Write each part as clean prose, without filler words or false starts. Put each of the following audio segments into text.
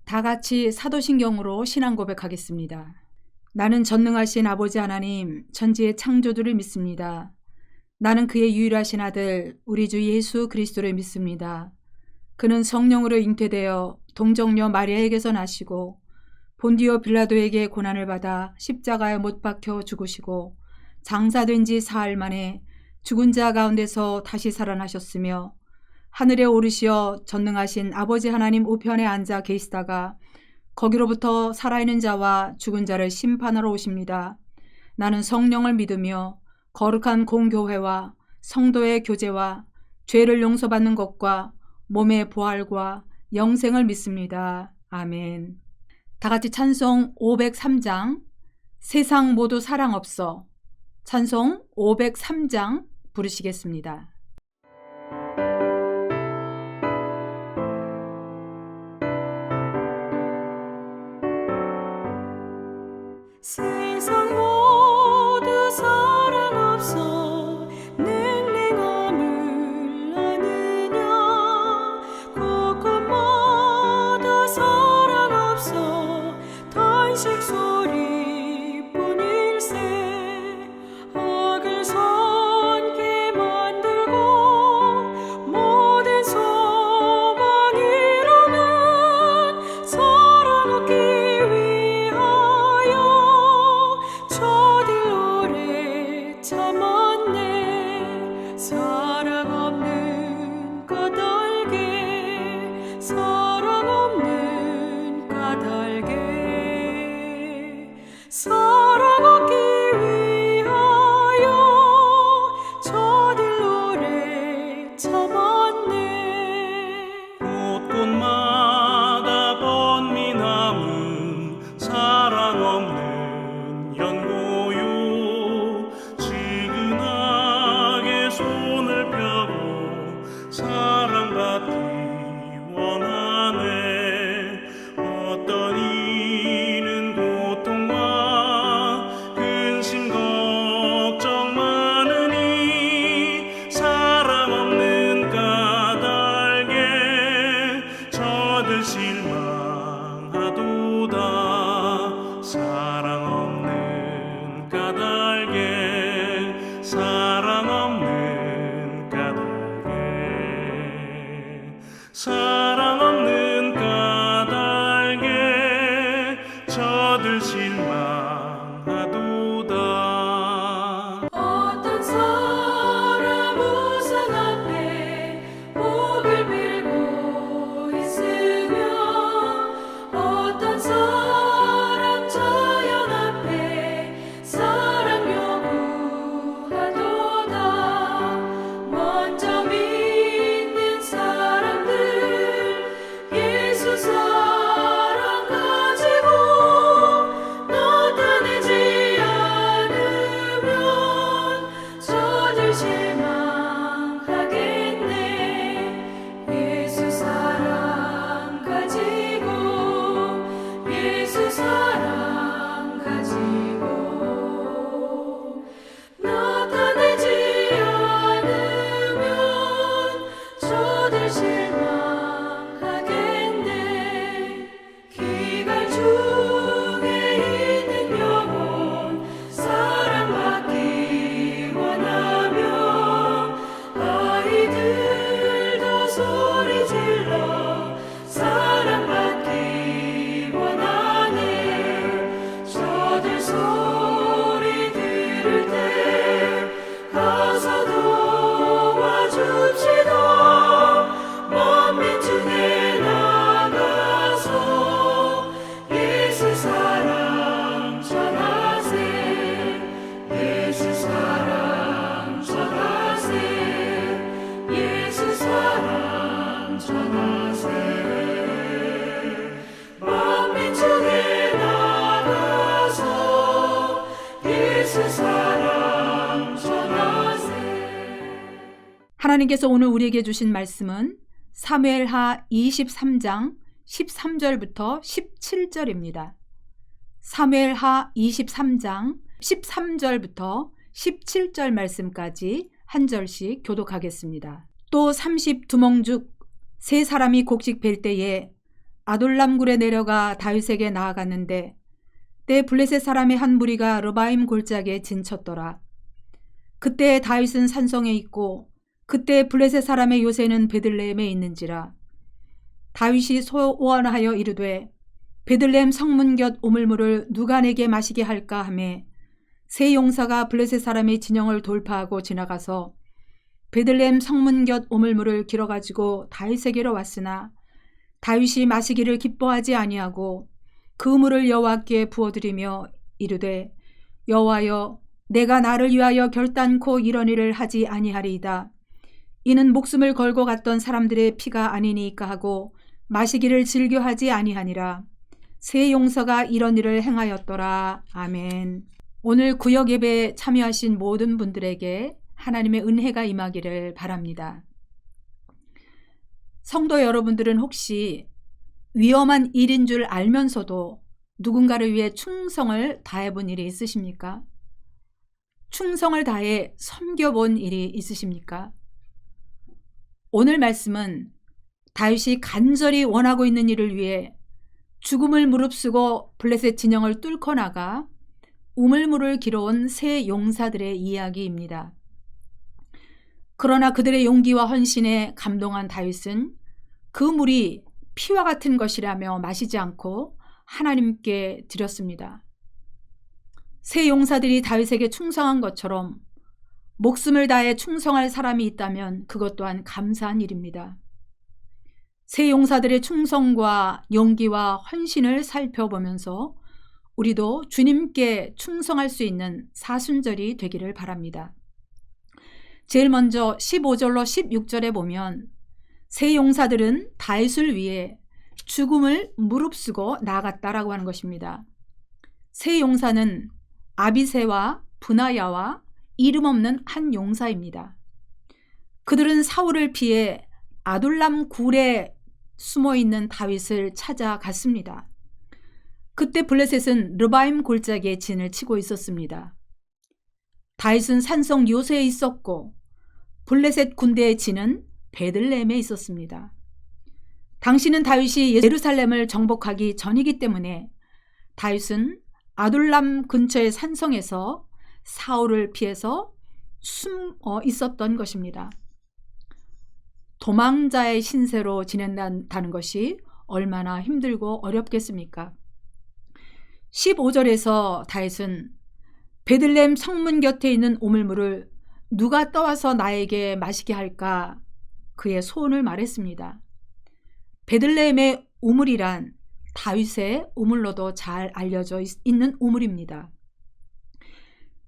다 같이 사도신경으로 신앙 고백하겠습니다. 나는 전능하신 아버지 하나님, 천지의 창조주를 믿습니다. 나는 그의 유일하신 아들, 우리 주 예수 그리스도를 믿습니다. 그는 성령으로 잉태되어 동정녀 마리아에게서 나시고 본디오 빌라도에게 고난을 받아 십자가에 못 박혀 죽으시고 장사된 지 사흘 만에 죽은 자 가운데서 다시 살아나셨으며 하늘에 오르시어 전능하신 아버지 하나님 우편에 앉아 계시다가 거기로부터 살아있는 자와 죽은 자를 심판하러 오십니다. 나는 성령을 믿으며 거룩한 공교회와 성도의 교제와 죄를 용서받는 것과 몸의 부활과 영생을 믿습니다. 아멘. 다 같이 찬송 503장 세상 모두 사랑 없어 찬송 503장 부르시겠습니다. 세상 모두 사랑 없어 냉랭함을 아느냐 곳곳마다 사랑 없어 탄식 소리뿐일세 악을 선케 만들고 모든 소망 이루는 사랑 얻기 저들 오래 참았네 사랑 없는 까닭에 사랑 없는 까닭에 사랑 얻기 위하여 저들 오래 참았네 곳곳마다 번민함은 사랑 없는 연고요 지근하게 손을 펴고 사랑받기 원하네 어떤 이는 고통과 근심 걱정 많으니 사랑 없는 까닭에 저들 실망하도다 사랑 없는 까닭에 사랑 없는 까닭에 사랑 없는 까닭에 저들 실망하도다 어떤 사람 우상 앞에 목을 빌고 있으며 어떤 사람 자연 앞에 사랑 요구하도다 먼저 믿는 사람들 예수 사랑 가지고 나타내지 않으면 저들 실망하겠네 예수 사랑 가지고 예수 사랑 가지고 나타내지 않으면 저들 실망하겠네 기갈 중에 있는 영혼 사랑받기 원하며 아이들도 소리 질러 사랑받기 원하네 저들 소리 들을 때 가서 도와줍시다 만민 중에 나가서 예수 사랑 전하세 예수 사랑 전하세 예수 사랑 전하세 만민 중에 나가서 예수 사랑 전하세 하나님께서 오늘 우리에게 주신 말씀은 사무엘하 23장 13절부터 17절입니다. 사무엘하 23장 13절부터 17절 말씀까지 한 절씩 교독하겠습니다. 또 32몽죽 세 사람이 곡식 벨 때에 아둘람 굴에 내려가 다윗에게 나아갔는데 때 블레셋 사람의 한 무리가 르바임 골짜기에 진쳤더라. 그때 다윗은 산성에 있고 그때 블레셋 사람의 요새는 베들레헴에 있는지라. 다윗이 소원하여 이르되 베들레헴 성문 곁 우물물을 누가 내게 마시게 할까 하매 세 용사가 블레셋 사람의 진영을 돌파하고 지나가서 베들레헴 성문 곁 우물물을 길어가지고 다윗에게로 왔으나 다윗이 마시기를 기뻐하지 아니하고 그 물을 여호와께 부어드리며 이르되 여호와여 내가 나를 위하여 결단코 이런 일을 하지 아니하리이다. 이는 목숨을 걸고 갔던 사람들의 피가 아니니까 하고 마시기를 즐겨하지 아니하니라. 세 용사가 이런 일을 행하였더라. 아멘. 오늘 구역 예배에 참여하신 모든 분들에게 하나님의 은혜가 임하기를 바랍니다. 성도 여러분들은 혹시 위험한 일인 줄 알면서도 누군가를 위해 충성을 다해본 일이 있으십니까? 충성을 다해 섬겨본 일이 있으십니까? 오늘 말씀은 다윗이 간절히 원하고 있는 일을 위해 죽음을 무릅쓰고 블레셋 진영을 뚫고 나가 우물물을 길어온 세 용사들의 이야기입니다. 그러나 그들의 용기와 헌신에 감동한 다윗은 그 물이 피와 같은 것이라며 마시지 않고 하나님께 드렸습니다. 세 용사들이 다윗에게 충성한 것처럼 목숨을 다해 충성할 사람이 있다면 그것 또한 감사한 일입니다. 세 용사들의 충성과 용기와 헌신을 살펴보면서 우리도 주님께 충성할 수 있는 사순절이 되기를 바랍니다. 제일 먼저 15절로 16절에 보면 세 용사들은 다윗을 위해 죽음을 무릅쓰고 나아갔다라고 하는 것입니다. 세 용사는 아비새와 브나야와 이름 없는 한 용사입니다. 그들은 사울을 피해 아둘람 굴에 숨어있는 다윗을 찾아갔습니다. 그때 블레셋은 르바임 골짜기에 진을 치고 있었습니다. 다윗은 산성 요새에 있었고 블레셋 군대의 진은 베들레헴에 있었습니다. 당시는 다윗이 예루살렘을 정복하기 전이기 때문에 다윗은 아둘람 근처의 산성에서 사울을 피해서 숨어 있었던 것입니다. 도망자의 신세로 지낸다는 것이 얼마나 힘들고 어렵겠습니까? 15절에서 다윗은 베들레헴 성문 곁에 있는 우물물을 누가 떠와서 나에게 마시게 할까 그의 소원을 말했습니다. 베들레헴의 우물이란 다윗의 우물로도 잘 알려져 있는 우물입니다.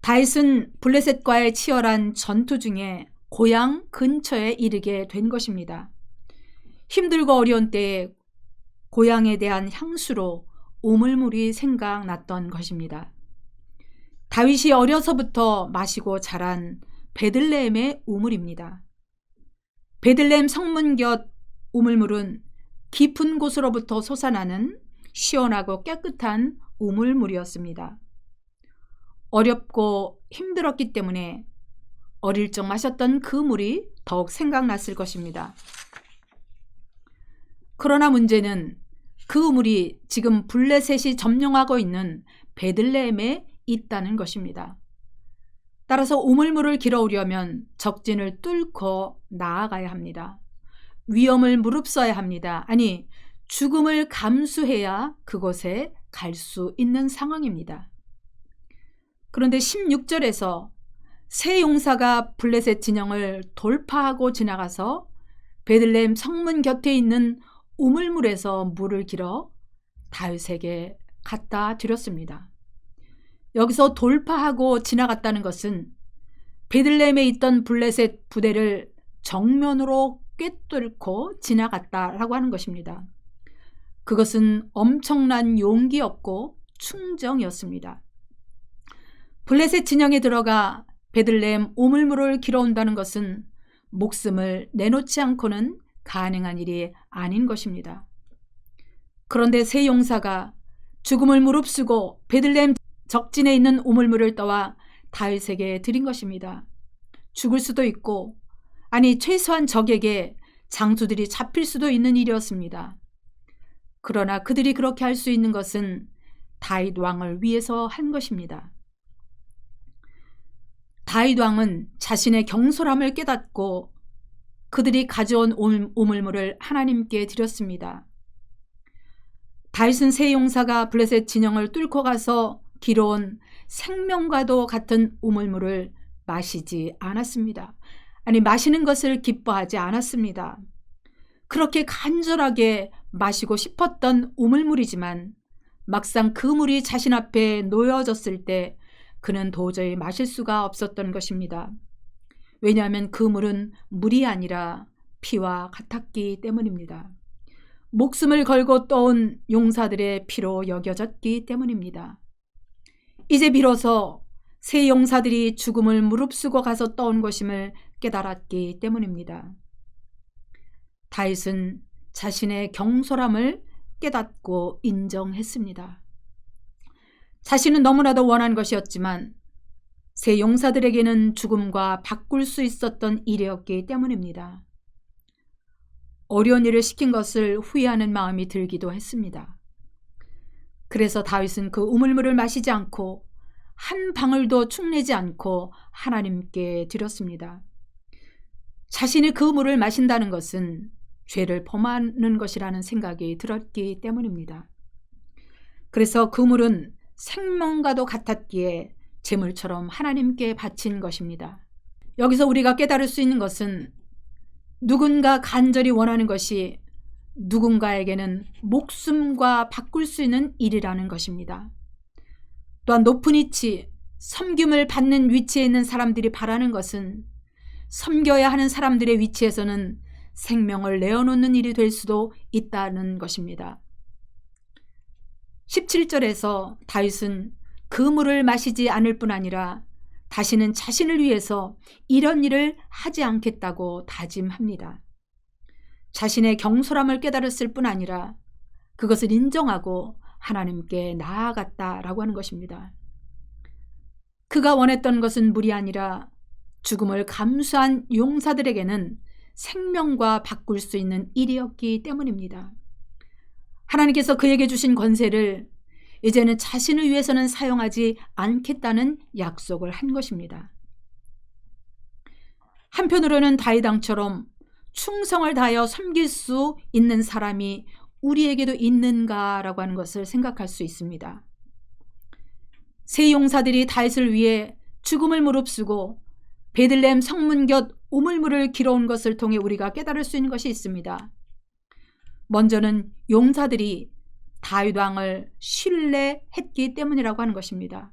다윗은 블레셋과의 치열한 전투 중에 고향 근처에 이르게 된 것입니다. 힘들고 어려운 때에 고향에 대한 향수로 우물물이 생각났던 것입니다. 다윗이 어려서부터 마시고 자란 베들레헴의 우물입니다. 베들레헴 성문 곁 우물물은 깊은 곳으로부터 솟아나는 시원하고 깨끗한 우물물이었습니다. 어렵고 힘들었기 때문에 어릴 적 마셨던 그 물이 더욱 생각났을 것입니다. 그러나 문제는 그 물이 지금 블레셋이 점령하고 있는 베들레헴에 있다는 것입니다. 따라서 우물물을 길어오려면 적진을 뚫고 나아가야 합니다. 위험을 무릅써야 합니다. 아니, 죽음을 감수해야 그곳에 갈 수 있는 상황입니다. 그런데 16절에서 세 용사가 블레셋 진영을 돌파하고 지나가서 베들레헴 성문 곁에 있는 우물물에서 물을 길어 다윗에게 갖다 드렸습니다. 여기서 돌파하고 지나갔다는 것은 베들레헴에 있던 블레셋 부대를 정면으로 꿰뚫고 지나갔다라고 하는 것입니다. 그것은 엄청난 용기였고 충정이었습니다. 블레셋 진영에 들어가 베들레헴 우물물을 길어온다는 것은 목숨을 내놓지 않고는 가능한 일이 아닌 것입니다. 그런데 세 용사가 죽음을 무릅쓰고 베들레헴 적진에 있는 우물물을 떠와 다윗에게 드린 것입니다. 죽을 수도 있고, 아니 최소한 적에게 장수들이 잡힐 수도 있는 일이었습니다. 그러나 그들이 그렇게 할 수 있는 것은 다윗 왕을 위해서 한 것입니다. 다윗 왕은 자신의 경솔함을 깨닫고 그들이 가져온 우물물을 하나님께 드렸습니다. 다윗은 세 용사가 블레셋 진영을 뚫고 가서 길어온 생명과도 같은 우물물을 마시지 않았습니다. 아니, 마시는 것을 기뻐하지 않았습니다. 그렇게 간절하게 마시고 싶었던 우물물이지만 막상 그 물이 자신 앞에 놓여졌을 때 그는 도저히 마실 수가 없었던 것입니다. 왜냐하면 그 물은 물이 아니라 피와 같았기 때문입니다. 목숨을 걸고 떠온 용사들의 피로 여겨졌기 때문입니다. 이제 비로소 세 용사들이 죽음을 무릅쓰고 가서 떠온 것임을 깨달았기 때문입니다. 다윗은 자신의 경솔함을 깨닫고 인정했습니다. 자신은 너무나도 원한 것이었지만 세 용사들에게는 죽음과 바꿀 수 있었던 일이었기 때문입니다. 어려운 일을 시킨 것을 후회하는 마음이 들기도 했습니다. 그래서 다윗은 그 우물물을 마시지 않고 한 방울도 축내지 않고 하나님께 드렸습니다. 자신이 그 물을 마신다는 것은 죄를 범하는 것이라는 생각이 들었기 때문입니다. 그래서 그 물은 생명과도 같았기에 제물처럼 하나님께 바친 것입니다. 여기서 우리가 깨달을 수 있는 것은 누군가 간절히 원하는 것이 누군가에게는 목숨과 바꿀 수 있는 일이라는 것입니다. 또한 높은 위치, 섬김을 받는 위치에 있는 사람들이 바라는 것은 섬겨야 하는 사람들의 위치에서는 생명을 내어놓는 일이 될 수도 있다는 것입니다. 17절에서 다윗은 그 물을 마시지 않을 뿐 아니라 다시는 자신을 위해서 이런 일을 하지 않겠다고 다짐합니다. 자신의 경솔함을 깨달았을 뿐 아니라 그것을 인정하고 하나님께 나아갔다라고 하는 것입니다. 그가 원했던 것은 물이 아니라 죽음을 감수한 용사들에게는 생명과 바꿀 수 있는 일이었기 때문입니다. 하나님께서 그에게 주신 권세를 이제는 자신을 위해서는 사용하지 않겠다는 약속을 한 것입니다. 한편으로는 다윗 왕처럼 충성을 다하여 섬길 수 있는 사람이 우리에게도 있는가라고 하는 것을 생각할 수 있습니다. 세 용사들이 다윗을 위해 죽음을 무릅쓰고 베들레헴 성문 곁 우물물을 길어온 것을 통해 우리가 깨달을 수 있는 것이 있습니다. 먼저는 용사들이 다윗 왕을 신뢰했기 때문이라고 하는 것입니다.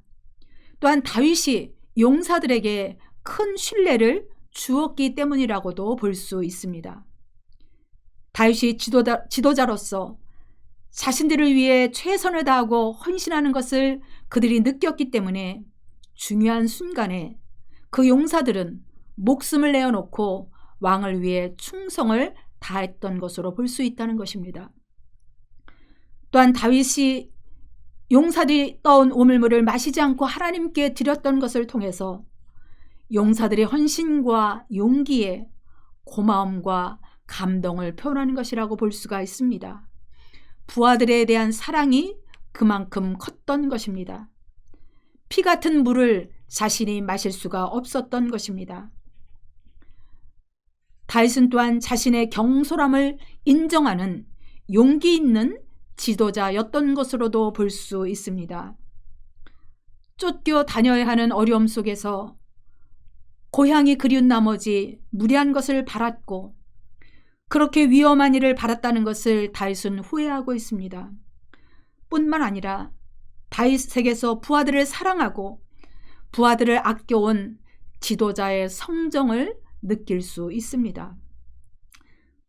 또한 다윗이 용사들에게 큰 신뢰를 주었기 때문이라고도 볼 수 있습니다. 다윗이 지도자로서 자신들을 위해 최선을 다하고 헌신하는 것을 그들이 느꼈기 때문에 중요한 순간에 그 용사들은 목숨을 내어놓고 왕을 위해 충성을 다했던 것으로 볼 수 있다는 것입니다. 또한 다윗이 용사들이 떠온 우물물을 마시지 않고 하나님께 드렸던 것을 통해서 용사들의 헌신과 용기에 고마움과 감동을 표현하는 것이라고 볼 수가 있습니다. 부하들에 대한 사랑이 그만큼 컸던 것입니다. 피 같은 물을 자신이 마실 수가 없었던 것입니다. 다윗은 또한 자신의 경솔함을 인정하는 용기 있는 지도자였던 것으로도 볼 수 있습니다. 쫓겨 다녀야 하는 어려움 속에서 고향이 그리운 나머지 무리한 것을 바랐고 그렇게 위험한 일을 바랐다는 것을 다윗은 후회하고 있습니다. 뿐만 아니라 다윗에게서 부하들을 사랑하고 부하들을 아껴온 지도자의 성정을 느낄 수 있습니다.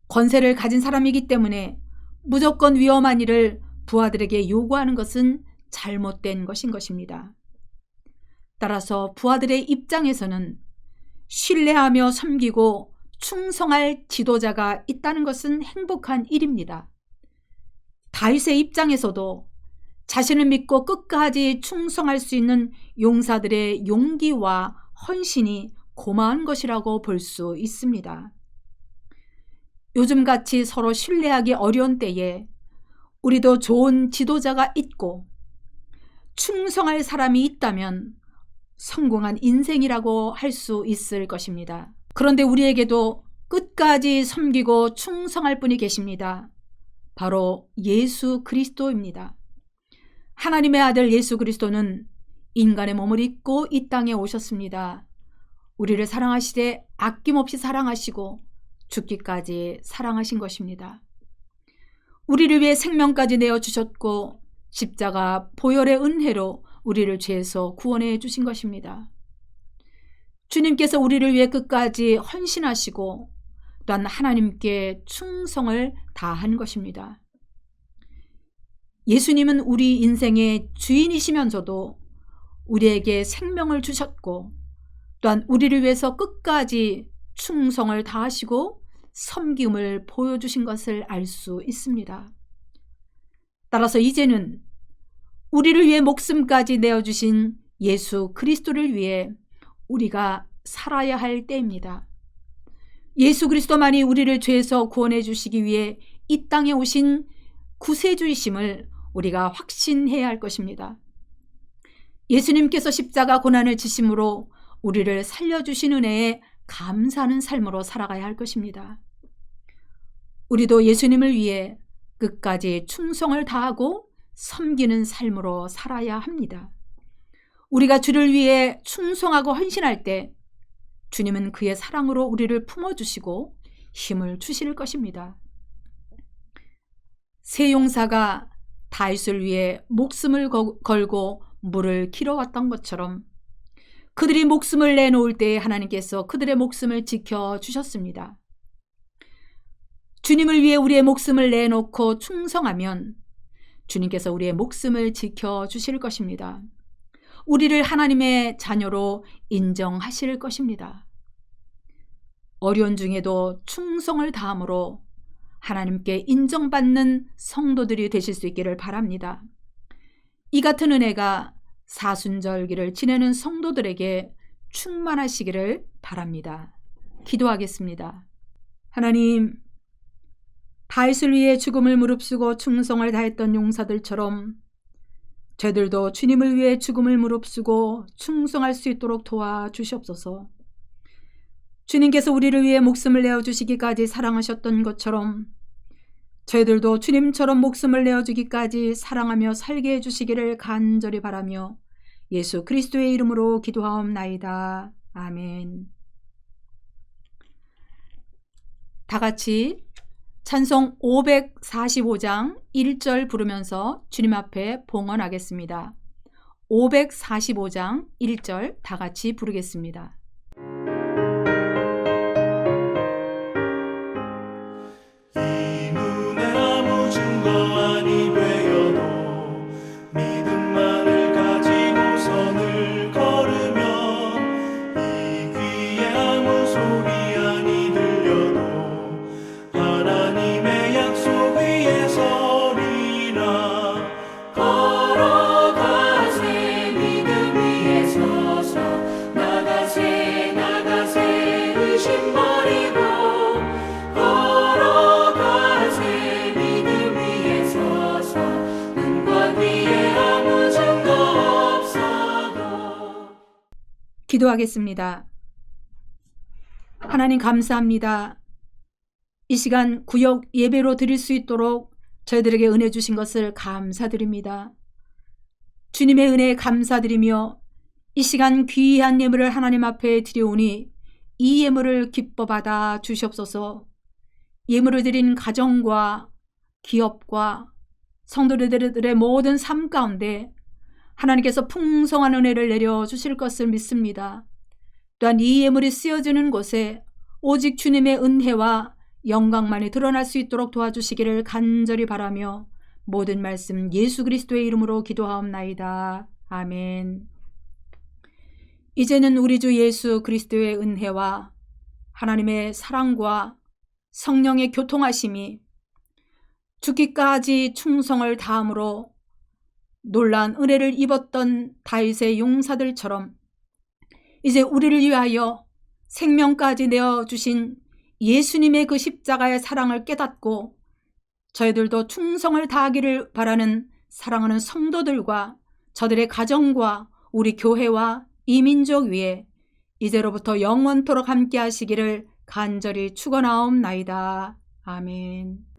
권세를 가진 사람이기 때문에 무조건 위험한 일을 부하들에게 요구하는 것은 잘못된 것인 것입니다. 따라서 부하들의 입장에서는 신뢰하며 섬기고 충성할 지도자가 있다는 것은 행복한 일입니다. 다윗의 입장에서도 자신을 믿고 끝까지 충성할 수 있는 용사들의 용기와 헌신이 고마운 것이라고 볼 수 있습니다. 요즘같이 서로 신뢰하기 어려운 때에 우리도 좋은 지도자가 있고 충성할 사람이 있다면 성공한 인생이라고 할 수 있을 것입니다. 그런데 우리에게도 끝까지 섬기고 충성할 분이 계십니다. 바로 예수 그리스도입니다. 하나님의 아들 예수 그리스도는 인간의 몸을 입고 이 땅에 오셨습니다. 우리를 사랑하시되 아낌없이 사랑하시고 죽기까지 사랑하신 것입니다. 우리를 위해 생명까지 내어주셨고 십자가 보혈의 은혜로 우리를 죄에서 구원해 주신 것입니다. 주님께서 우리를 위해 끝까지 헌신하시고 또한 하나님께 충성을 다한 것입니다. 예수님은 우리 인생의 주인이시면서도 우리에게 생명을 주셨고 또한 우리를 위해서 끝까지 충성을 다하시고 섬김을 보여주신 것을 알 수 있습니다. 따라서 이제는 우리를 위해 목숨까지 내어주신 예수 그리스도를 위해 우리가 살아야 할 때입니다. 예수 그리스도만이 우리를 죄에서 구원해 주시기 위해 이 땅에 오신 구세주이심을 우리가 확신해야 할 것입니다. 예수님께서 십자가 고난을 지심으로 우리를 살려주신 은혜에 감사하는 삶으로 살아가야 할 것입니다. 우리도 예수님을 위해 끝까지 충성을 다하고 섬기는 삶으로 살아야 합니다. 우리가 주를 위해 충성하고 헌신할 때 주님은 그의 사랑으로 우리를 품어주시고 힘을 주실 것입니다. 세 용사가 다윗을 위해 목숨을 걸고 물을 길어왔던 것처럼 그들이 목숨을 내놓을 때 하나님께서 그들의 목숨을 지켜주셨습니다. 주님을 위해 우리의 목숨을 내놓고 충성하면 주님께서 우리의 목숨을 지켜주실 것입니다. 우리를 하나님의 자녀로 인정하실 것입니다. 어려운 중에도 충성을 다함으로 하나님께 인정받는 성도들이 되실 수 있기를 바랍니다. 이 같은 은혜가 사순절기를 지내는 성도들에게 충만하시기를 바랍니다. 기도하겠습니다. 하나님, 다윗을 위해 죽음을 무릅쓰고 충성을 다했던 용사들처럼 저희들도 주님을 위해 죽음을 무릅쓰고 충성할 수 있도록 도와주시옵소서. 주님께서 우리를 위해 목숨을 내어주시기까지 사랑하셨던 것처럼 저희들도 주님처럼 목숨을 내어주기까지 사랑하며 살게 해주시기를 간절히 바라며 예수 그리스도의 이름으로 기도하옵나이다. 아멘. 다 같이 찬송 545장 1절 부르면서 주님 앞에 봉헌하겠습니다. 545장 1절 다 같이 부르겠습니다. 이 눈에 아무 증거 아니 되어도 믿음만을 가지고 선을 걸으면 이 귀에 아무 소리 아니 들려도 하나님의 약속 위에 서리라. 걸어가세 믿음 위에 서서 나가세 나가세 의심 버리고 걸어가세 믿음 위에 서서 눈과 귀에 아무 증거 없어도. 기도하겠습니다. 하나님 감사합니다. 이 시간 구역 예배로 드릴 수 있도록 저희들에게 은혜 주신 것을 감사드립니다. 주님의 은혜에 감사드리며 이 시간 귀한 예물을 하나님 앞에 드려오니 이 예물을 기뻐 받아 주시옵소서. 예물을 드린 가정과 기업과 성도들의 모든 삶 가운데 하나님께서 풍성한 은혜를 내려주실 것을 믿습니다. 또한 이 예물이 쓰여지는 곳에 오직 주님의 은혜와 영광만이 드러날 수 있도록 도와주시기를 간절히 바라며 모든 말씀 예수 그리스도의 이름으로 기도하옵나이다. 아멘. 이제는 우리 주 예수 그리스도의 은혜와 하나님의 사랑과 성령의 교통하심이 죽기까지 충성을 다함으로 놀라운 은혜를 입었던 다윗의 용사들처럼 이제 우리를 위하여 생명까지 내어주신 예수님의 그 십자가의 사랑을 깨닫고 저희들도 충성을 다하기를 바라는 사랑하는 성도들과 저들의 가정과 우리 교회와 이 민족 위에 이제로부터 영원토록 함께 하시기를 간절히 축원하옵나이다. 아멘.